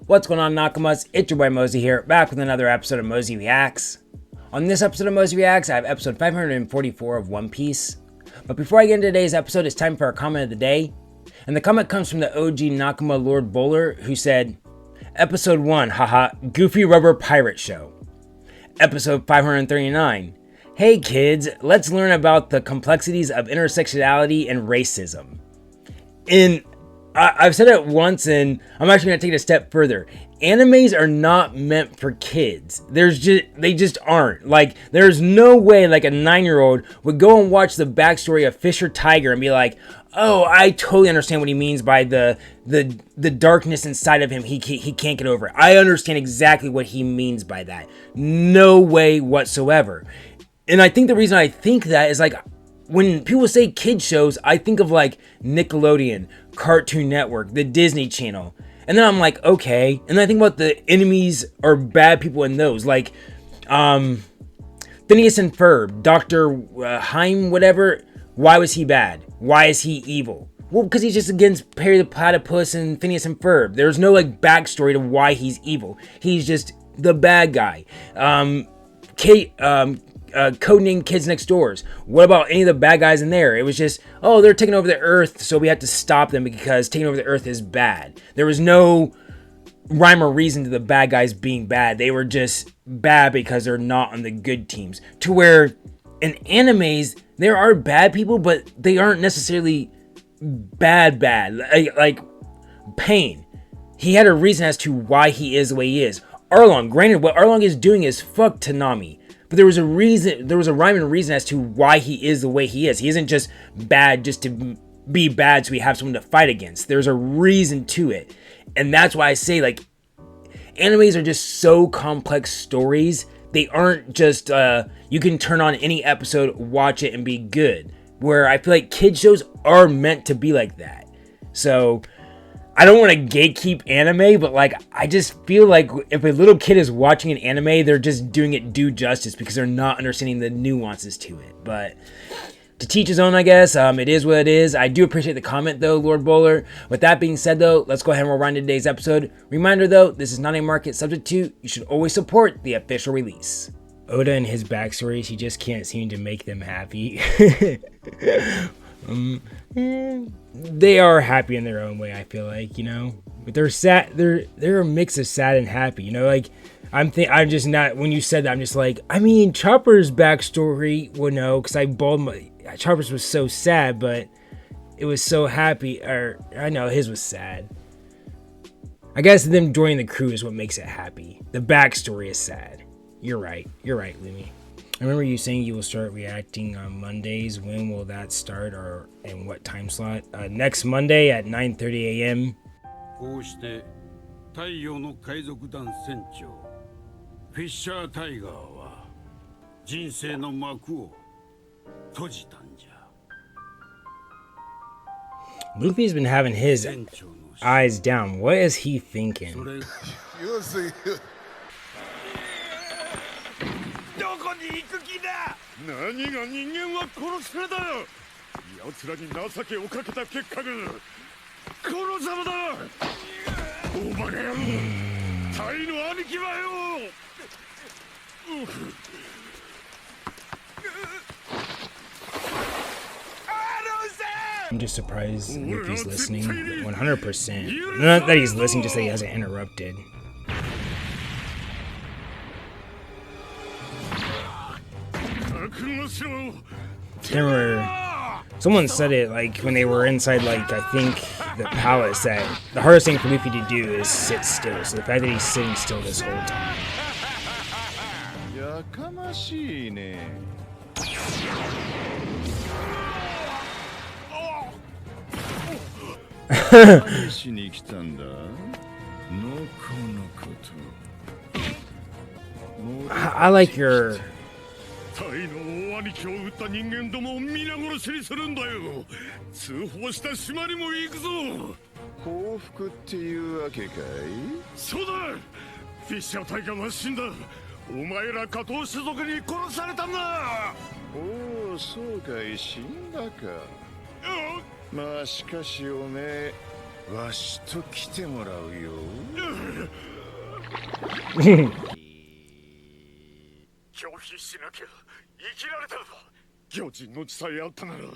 What's going on, Nakamas? It's your boy Mozy here, back with another episode of Mozy Reacts. On this episode of Mozy Reacts, I have episode 544 of One Piece. But before I get into today's episode, it's time for our comment of the day. And the comment comes from the OG Nakama Lord Bowler, who said, Episode 1, haha, Goofy Rubber Pirate Show. Episode 539, Hey kids, let's learn about the complexities of intersectionality and racism. I've said it once, and I'm actually going to take it a step further. Animes are not meant for kids. They just aren't. Like, there's no way like a 9-year-old would go and watch the backstory of Fisher Tiger and be like, oh, I totally understand what he means by the darkness inside of him. He can't get over it. I understand exactly what he means by that. No way whatsoever. And I think the reason I think that is like, when people say kid shows, I think of like Nickelodeon, Cartoon Network, the Disney Channel. And then I'm like, okay. And then I think about the enemies or bad people in those. Like, Phineas and Ferb, Dr. Heim, whatever. Why was he bad? Why is he evil? Well, because he's just against Perry the Platypus and Phineas and Ferb. There's no like backstory to why he's evil. He's just the bad guy. Codenamed Kids Next Doors. What about any of the bad guys in there? It was just, oh, they're taking over the earth, so we have to stop them because taking over the earth is bad. There was no rhyme or reason to the bad guys being bad. They were just bad because they're not on the good teams. To where in animes, there are bad people, but they aren't necessarily bad. Like Pain. He had a reason as to why he is the way he is. Arlong, granted, what Arlong is doing is fuck Tanami. But there was a reason, there was a rhyme and reason as to why he is the way he is. He isn't just bad just to be bad so we have someone to fight against. There's a reason to it. And that's why I say, like, animes are just so complex stories. They aren't just, you can turn on any episode, watch it, and be good. Where I feel like kid shows are meant to be like that. So I don't want to gatekeep anime, but like, I just feel like if a little kid is watching an anime, they're just doing it due justice because they're not understanding the nuances to it. But to teach his own, I guess. It is what it is. I do appreciate the comment though, Lord Bowler. With that being said though, let's go ahead and roll right into today's episode. Reminder though, this is not a market substitute. You should always support the official release. Oda and his backstories, he just can't seem to make them happy. They are happy in their own way, I feel like, you know, but they're sad. They're a mix of sad and happy, you know, like I'm just not, when you said that, I'm just like, I mean, Chopper's backstory, well, no, because Chopper's was so sad, but it was so happy, or I know his was sad. I guess them joining the crew is what makes it happy. The backstory is sad. You're right, Lumi. I remember you saying you will start reacting on Mondays. When will that start, or in what time slot? Next Monday at 9:30 a.m. こうして太陽の海賊団船長フィッシャータイガーは人生の幕を閉じたんじゃ。Luffy's been having his eyes down. What is he thinking? 何が人間は殺すのだ。奴らに情けをかけた結果がこのざまだ。おバカ野郎、タイの兄貴はよ。I'm just surprised Luffy's listening 100%. Not that he's listening, just that he hasn't interrupted. Someone said it like when they were inside, like I think the palace, that the hardest thing for Luffy to do is sit still. So the fact that he's sitting still this whole time. I like your... タイの大兄貴を撃った人間どもを皆殺しにするんだよ。通報した島にも行くぞ。報復っていうわけかい？そうだ。フィッシャー隊がは死んだ。お前ら下等種族に殺されたんだ。おお、そうかい、死んだか。まあしかしおめえわしと来てもらうよ。拒否しなきゃ生きられたのだ。魚人の血さえあったならフ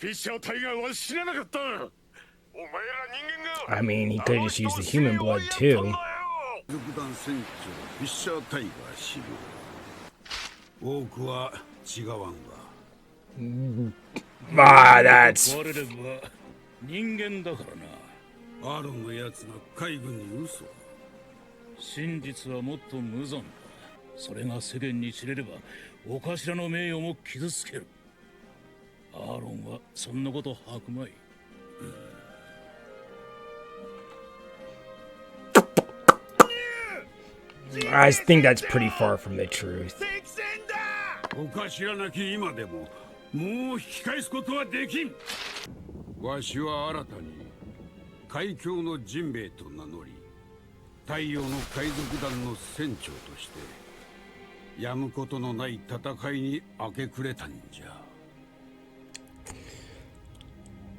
ィッシャータイガーは死ななかった。お前ら人間が I mean, he could have just used the human blood too. 独団船長フィッシャータイガー死亡。多くは違わんが。Ah, that's 人間だからな。アーロンのやつが海軍に嘘。真実はもっと無残だ。それが世間に知れればお頭の名誉も傷つける。アーロンはそんなこと吐くまい。I think that's pretty far from the truth. お頭なき今でももう引き返すことはできん。わしは新たに海峡のジンベエと名乗り、太陽の海賊団の船長としてやむことのない戦いに明け暮れたんじゃ。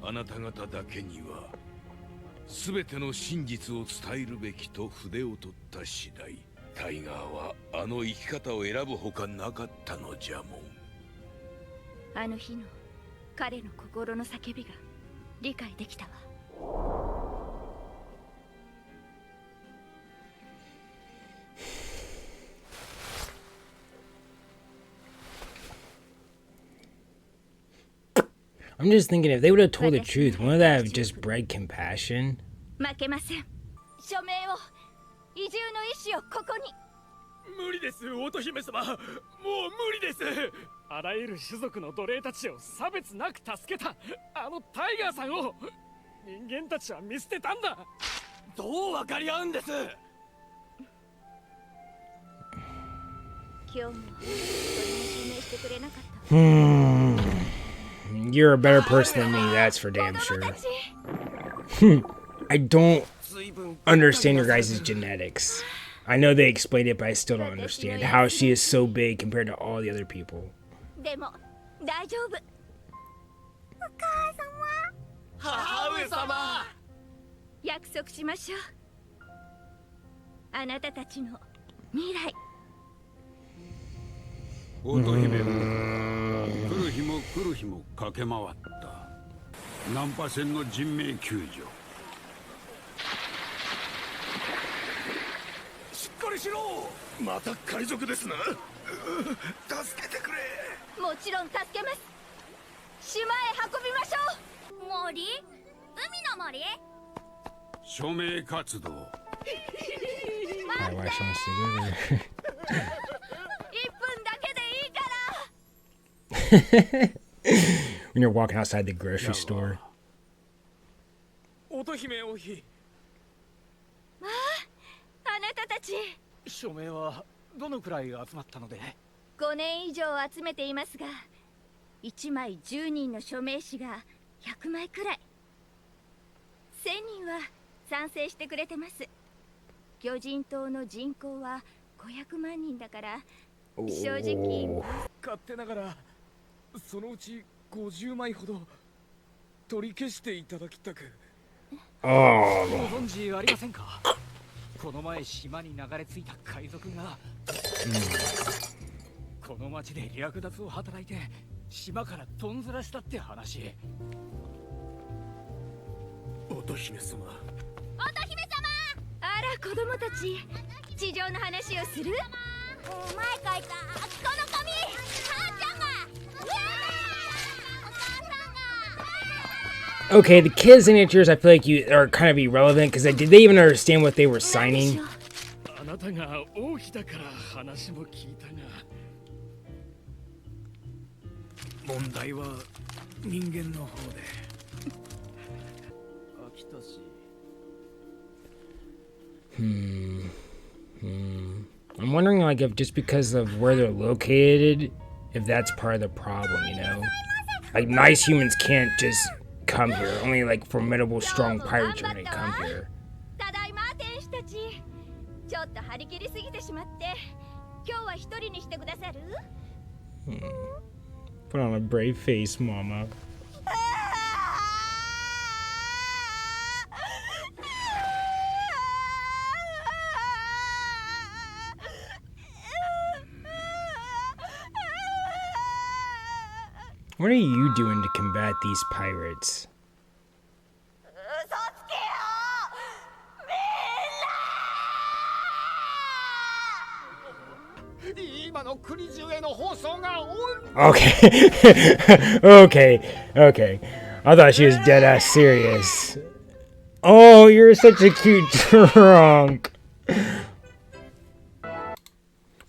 あなた方だけには全ての真実を伝えるべきと筆を取った次第、タイガーはあの生き方を選ぶほかなかったのじゃもん。あの日の彼の心の叫びが理解できたわ。I'm just thinking if they would have told the truth, wouldn't that have just bred compassion? 負けません。署名を、移住の意志をここに。無理です、乙姫様。もう無理です。あらゆる種族の奴隷たちを差別なく助けたあのタイガーさんを人間たちは見捨てたんだ。どう分かり合うんです。今日も本当に指名してくれなかった。You're a better person than me, that's for damn sure. I don't understand your guys' genetics. I know they explained it, but I still don't understand how she is so big compared to all the other people. でも大丈夫。お母母上様。約束しましょう。あなたたちの未来。乙姫は来る日も来る日も駆け回った難破船の人命救助。しっかりしろ。また海賊ですな。助けてくれ。もちろん助けます。島へ運びましょう。森？海の森？署名活動。Alright, why she wants to go there? 1分だけでいいから。When you're walking outside the grocery store. 乙姫王妃。まあ、あなたたち。署名はどのくらい集まったので？5年以上集めていますが、1枚10人の署名誌が100枚くらい。1000人は賛成してくれてます。魚人島の人口は500万人だから、正直勝手ながらそのうち50枚ほど取り消していただきたく。ご存知ありませんか？この前島に流れ着いた海賊が、この町で略奪を働いて島からとんずらしたって話。乙姫様。乙姫様。あら子供たち、地上の話をする？お前書いたこの紙、母ちゃんが。Okay, the kids' signatures I feel like you are kind of irrelevant because did they even understand what they were signing? あなたが王妃だから話も聞いたが、問題は人間の方で。飽きたし。I'm wondering, like, if just because of where they're located, if that's part of the problem, you know? Like, nice humans can't just come here. Only, like, formidable, strong pirates are gonna come here. ただいま天使たち。ちょっと張り切りすぎてしまって、今日は一人にしてくださる？ Put on a brave face, mama. What are you doing to combat these pirates? 嘘つけよみんな。今の国中への放送がオン。 Okay. okay. I thought she was dead ass serious. Oh, you're such a cute drunk.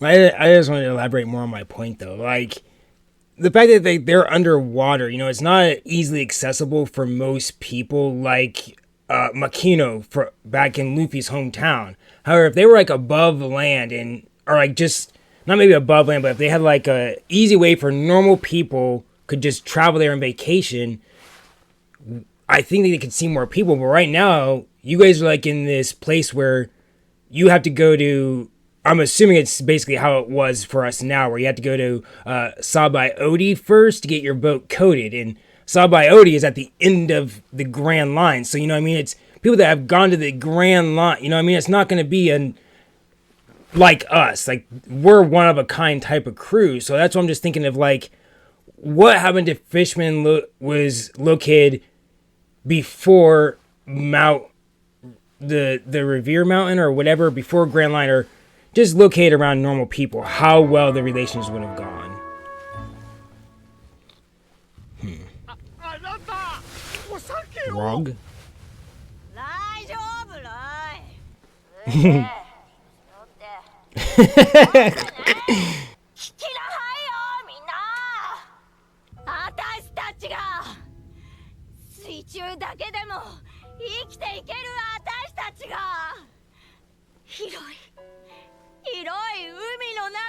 I just wanted to elaborate more on my point though. Like, the fact that they're underwater, you know, it's not easily accessible for most people like Makino for back in Luffy's hometown. However, if they were like above land or like just not maybe above land, but if they had like a easy way for normal people could just travel there on vacation, I think they could see more people. But right now, you guys are like in this place where you have to go to, I'm assuming it's basically how it was for us now, where you have to go to Sabai Odi first to get your boat coated. And Sabai Odi is at the end of the Grand Line. So, you know what I mean? It's people that have gone to the Grand Line. You know what I mean? It's not going to be like us. Like, we're one of a kind type of crew. So that's what I'm just thinking of, like, what happened if Fishman was located before the Revere Mountain or whatever, before Grand Line, or just located around normal people, how well the relations would have gone. Rog? 大丈夫らい。聞きなはいよみんな。あたしたちが水中だけでも生きていけるあたしたちが広い海の中。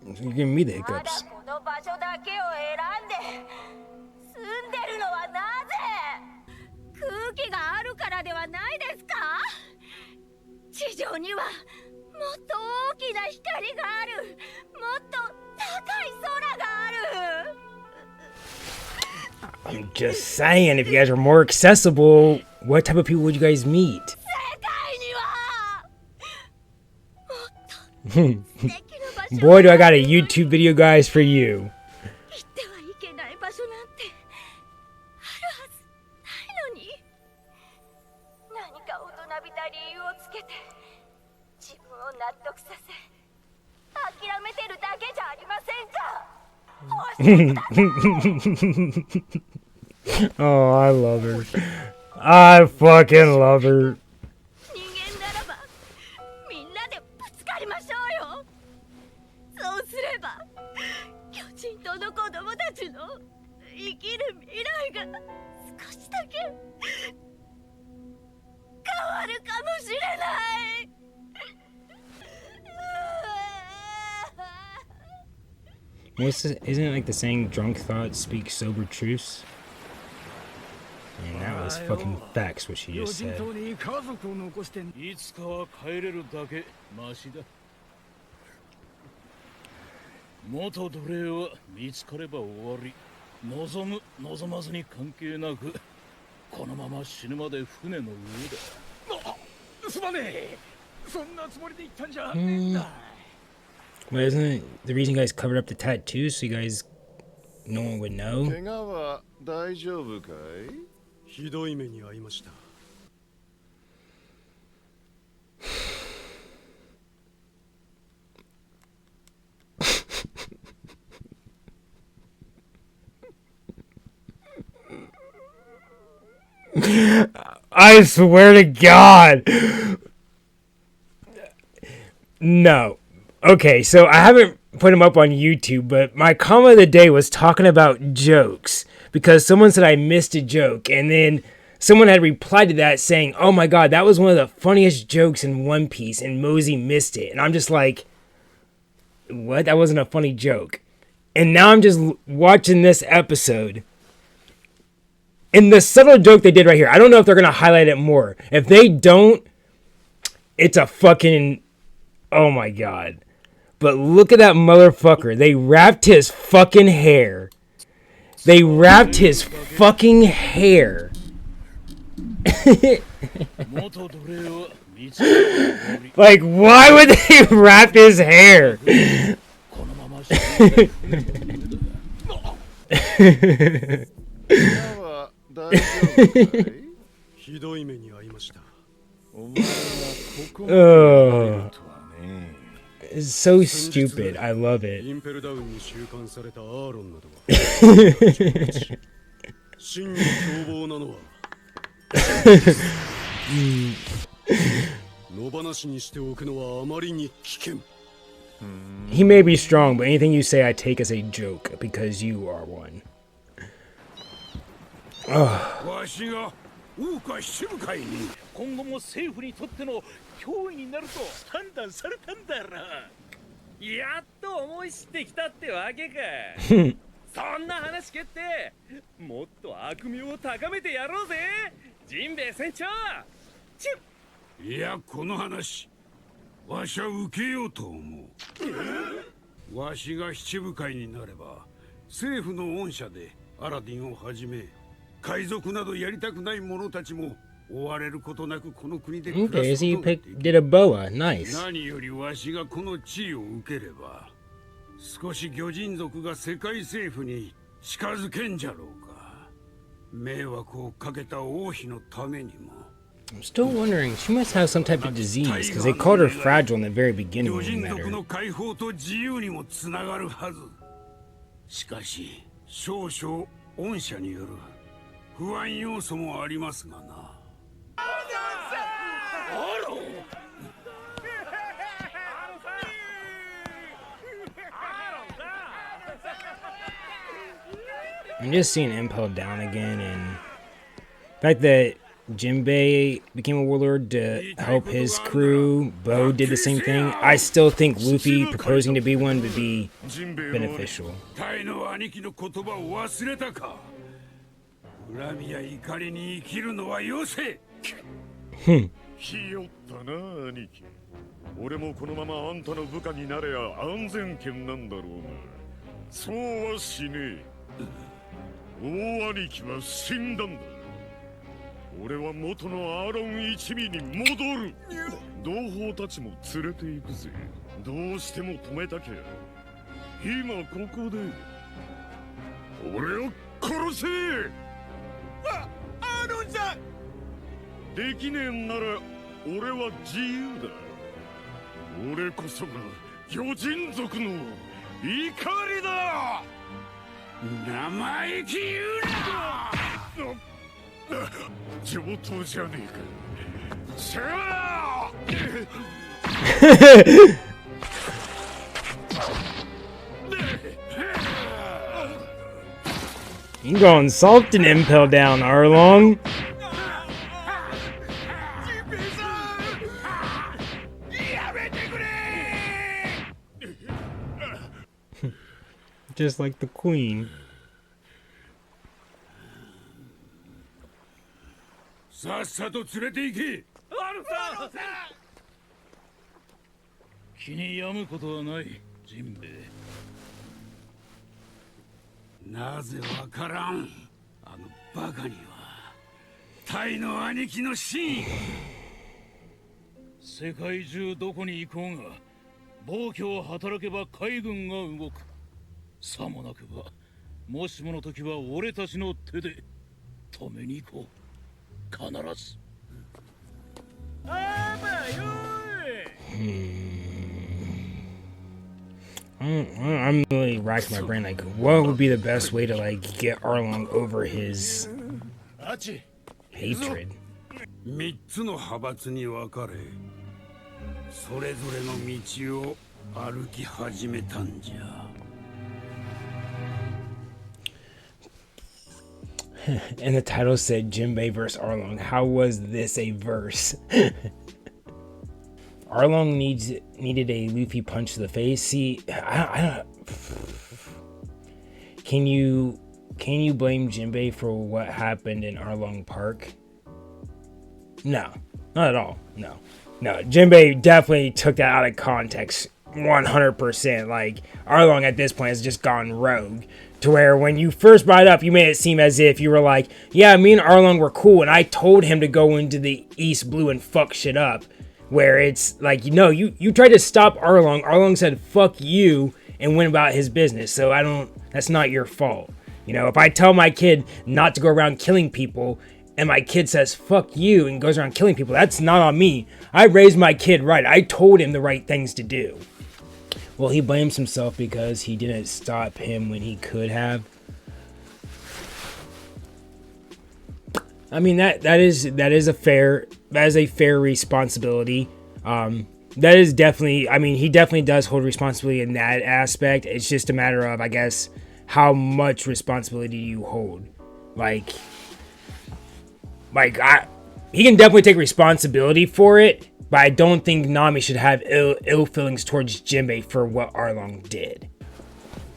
You're giving me the まだ hiccups. この場所だけを選んで住んでるのはなぜ？空気があるからではないですか？地上にはもっと大きな光がある。もっと高い空がある。 I'm just saying, if you guys were more accessible, what type of people would you guys meet? 世界にはもっと素敵な場所 Boy, do I got a YouTube video, guys, for you. 行ってはいけない場所なんてあるはずないのに、何か大人びた理由をつけて自分を納得させ諦めてるだけじゃありませんか。 Oh, I love her. I fucking love her. 人間ならばみんなでぶつかりましょうよ。そうすれば巨人との子供たちの生きる未来が少しだけ変わるかもしれない。 Isn't it like the saying, drunk thoughts speak sober truths? And that was fucking facts, what she just said. いつかは帰れるだけマシだ。元奴隷は見つかれば終わり。望む望まずに関係なく、このまま死ぬまで船の上だ。すまねえ。そんなつもりで言ったんじゃねえんだ。 Well, isn't it the reason you guys covered up the tattoos so you guys, no one would know? 怪我は大丈夫かい？ひどい目に遭いました。I swear to God. No. Okay, so I haven't put him up on YouTube, but my comment of the day was talking about jokes because someone said I missed a joke, and then someone had replied to that saying, "Oh my God, that was one of the funniest jokes in One Piece, and Mozy missed it." And I'm just like, what? That wasn't a funny joke. And now I'm just watching this episode. And the subtle joke they did right here, I don't know if they're going to highlight it more. If they don't, it's a fucking... Oh my God. But look at that motherfucker. They wrapped his fucking hair. They wrapped his fucking hair. Like, why would they wrap his hair? は大丈夫かい？ひどい目に遭いました。お前がここまでやれるとはね。It's so stupid. I love イ it. ンペルダウンに収監されたアーロンなどは真に凶暴なのは野放しにしておくのはあまりに危険。 He may be strong, but anything you say I take as a joke because you are one. わしが大岡七部会に今後も政府にとっての脅威になると判断されたんだろ。やっと思い知ってきたってわけか。そんな話決定。もっと悪名を高めてやろうぜ、ジンベエ船長。チュッ。いや、この話わしは受けようと思う。わしが七部会になれば政府の恩赦でアラディンをはじめ海賊などやりたくない者たちも追われることなくこの国で暮ら Okay, す so こ you とがで picked きる。 did a boa. Nice. 何よりわしがこの地位を受ければ少し魚人族が世界政府に近づけんじゃろうか。迷惑をかけた王妃のためにも。 I'm still wondering. She must have some type of disease because they called her fragile in the very beginning 魚 when we 人 met 族 her. の解放と自由にもつながるはず。しかし少々恩赦による不安要素もありますがな。I'm just seeing Impel down again, and the fact that Jimbei became a warlord to help his crew, Bo did the same thing. I still think Luffy proposing to be one would be beneficial. タイの兄貴の言葉を忘れたか。恨みや怒りに生きるのはよせ。ひよったな、兄貴。俺もこのままあんたの部下になれや安全圏なんだろうが、そうはしねえ。大兄貴は死んだんだ。俺は元のアーロン一味に戻る。同胞たちも連れて行くぜ。どうしても止めたきゃ今ここで俺を殺せ。アーロンさんできねえんなら俺は自由だ。俺こそが魚人族の怒りだ。生意気言うな。上等じゃねえか。しゃYou going soft and Impel down, Arlong. Just like the queen. さっさと連れて行け。気に病むことはないジンベエ。なぜわからん。あのバカにはタイの兄貴の真意。世界中どこに行こうが暴挙を働けば海軍が動く。さもなくばもしもの時は俺たちの手で止めに行こう。必ず。あばよI'm really racking my brain. Like, what would be the best way to like get Arlong over his hatred? 3つの派閥に分かれ、それぞれの道を歩き始めたんじゃ。And the title said Jimbei versus Arlong. How was this a verse? Arlong needed a Luffy punch to the face. See, I don't. Can you blame Jimbei for what happened in Arlong Park? No, not at all. No. Jimbei definitely took that out of context. 100%. Like, Arlong at this point has just gone rogue. To where when you first brought it up, you made it seem as if you were like, yeah, me and Arlong were cool, and I told him to go into the East Blue and fuck shit up. Where it's like, no, you tried to stop Arlong. Arlong said, fuck you, and went about his business. So that's not your fault. You know, if I tell my kid not to go around killing people and my kid says, fuck you, and goes around killing people, that's not on me. I raised my kid right. I told him the right things to do. Well, he blames himself because he didn't stop him when he could have. I mean, that is a fair responsibility. That is definitely, I mean, he definitely does hold responsibility in that aspect. It's just a matter of, I guess, how much responsibility you hold. He can definitely take responsibility for it, but I don't think Nami should have ill feelings towards Jimbei for what Arlong did.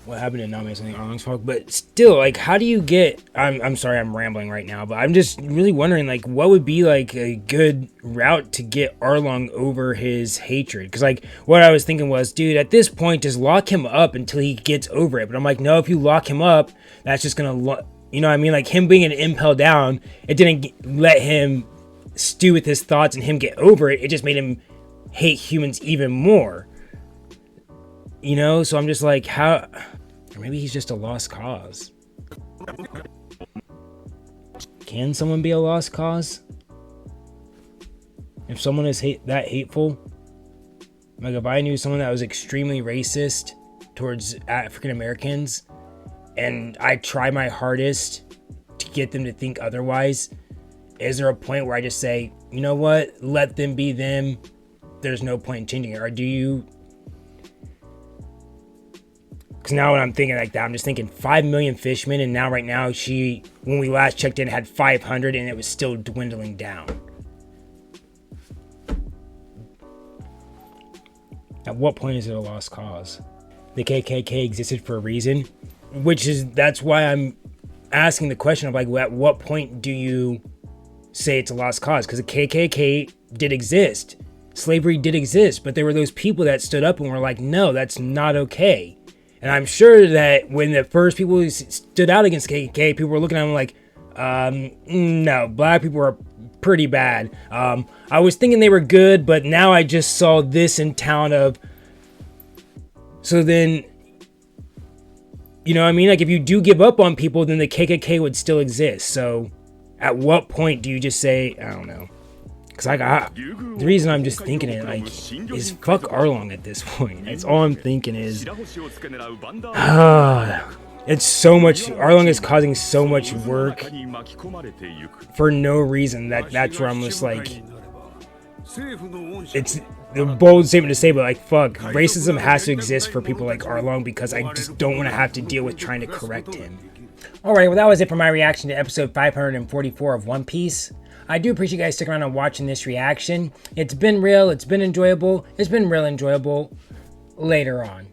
What happened to Nami is something Arlong's fault, but still, like, how do you get, I'm sorry I'm rambling right now, but I'm just really wondering, like, what would be, like, a good route to get Arlong over his hatred? Because, like, what I was thinking was, dude, at this point, just lock him up until he gets over it. But I'm like, no, if you lock him up, that's just gonna, you know what I mean? Like, him being an impel down, it didn't let him stew with his thoughts and him get over it. It just made him hate humans even more. You know? So I'm just like, how... Or maybe he's just a lost cause. Can someone be a lost cause? If someone is that hateful? Like, if I knew someone that was extremely racist towards African Americans, and I try my hardest to get them to think otherwise, is there a point where I just say, you know what, let them be them, there's no point in changing it? Or do you... Because now when I'm thinking like that, I'm just thinking 5 million fishmen, and now right now she, when we last checked in, had 500, and it was still dwindling down. At what point is it a lost cause? The KKK existed for a reason, that's why I'm asking the question of, like, at what point do you say it's a lost cause? Because the KKK did exist, slavery did exist, but there were those people that stood up and were like, no, that's not okay. And I'm sure that when the first people who stood out against KKK, people were looking at them like, no, black people are pretty bad. I was thinking they were good, but now I just saw this in town of... So then, you know what I mean? Like, if you do give up on people, then the KKK would still exist. So at what point do you just say, I don't know. Because the reason I'm just thinking it, like, is fuck Arlong at this point. That's all I'm thinking is, it's so much, Arlong is causing so much work for no reason. That's where I'm just like, it's the bold statement to say, but like, fuck, racism has to exist for people like Arlong, because I just don't want to have to deal with trying to correct him. Alright, well, that was it for my reaction to episode 544 of One Piece. I do appreciate you guys sticking around and watching this reaction. It's been real, it's been enjoyable, it's been real enjoyable. Later on.